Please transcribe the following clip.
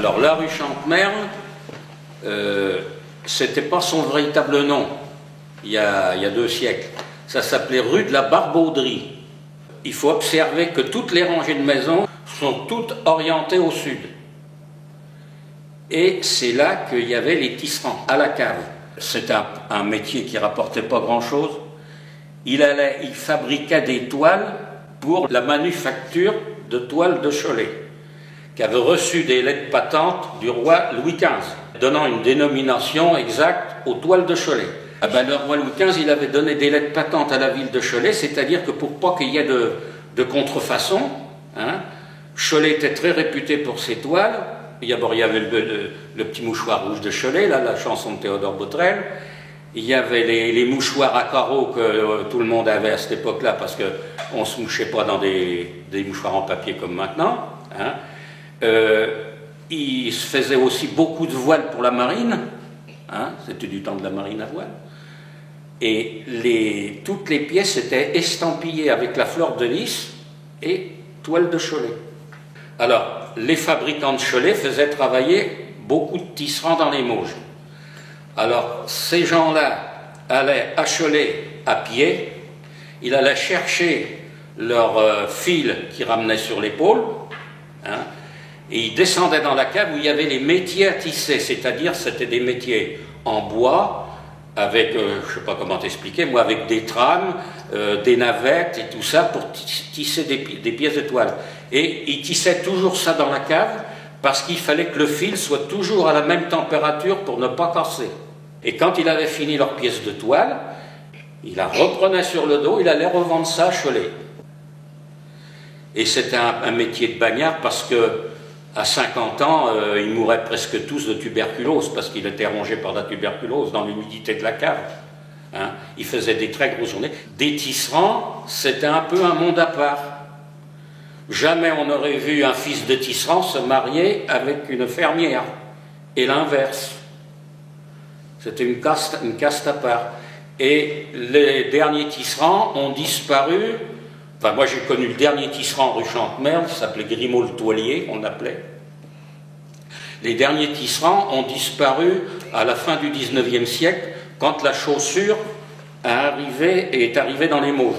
Alors la rue Chantemerle, c'était pas son véritable nom il y a 2 siècles. Ça s'appelait rue de la Barbauderie. Il faut observer que toutes les rangées de maisons sont toutes orientées au sud. Et c'est là qu'il y avait les tisserands, à la cave. C'était un métier qui rapportait pas grand-chose. Il fabriquait des toiles pour la manufacture de toiles de Cholet, qui avait reçu des lettres patentes du roi Louis XV, donnant une dénomination exacte aux toiles de Cholet. Ah ben, le roi Louis XV, il avait donné des lettres patentes à la ville de Cholet, c'est-à-dire que pour pas qu'il y ait de contrefaçon, hein, Cholet était très réputé pour ses toiles. D'abord, il y avait le petit mouchoir rouge de Cholet, là, la chanson de Théodore Botrel. Il y avait les mouchoirs à carreaux que tout le monde avait à cette époque-là, parce qu'on ne se mouchait pas dans des mouchoirs en papier comme maintenant. Hein. Il se faisait aussi beaucoup de voiles pour la marine. Hein, c'était du temps de la marine à voile. Et toutes les pièces étaient estampillées avec la fleur de lys et toile de Cholet. Alors, les fabricants de Cholet faisaient travailler beaucoup de tisserands dans les Mauges. Alors, ces gens-là allaient à Cholet à pied, ils allaient chercher leur fil qu'ils ramenaient sur l'épaule, hein, et ils descendaient dans la cave où il y avait les métiers à tisser, c'est-à-dire c'était des métiers en bois, avec, je ne sais pas comment t'expliquer, moi, avec des trames, des navettes et tout ça pour tisser des pièces de toile. Et ils tissaient toujours ça dans la cave parce qu'il fallait que le fil soit toujours à la même température pour ne pas casser. Et quand il avait fini leur pièce de toile, il la reprenait sur le dos, il allait revendre ça à Cholet. Et c'était un métier de bagnard parce que à 50 ans, ils mouraient presque tous de tuberculose parce qu'il était rongé par la tuberculose dans l'humidité de la cave. Hein. Il faisait des très grosses journées. Des tisserands, c'était un peu un monde à part. Jamais on n'aurait vu un fils de tisserand se marier avec une fermière. Et l'inverse. C'était une caste à part. Et les derniers tisserands ont disparu. Enfin, moi j'ai connu le dernier tisserand rue Chantemerle, il s'appelait Grimaud le Toilier, on l'appelait. Les derniers tisserands ont disparu à la fin du 19e siècle, quand la chaussure est arrivée dans les Mauges.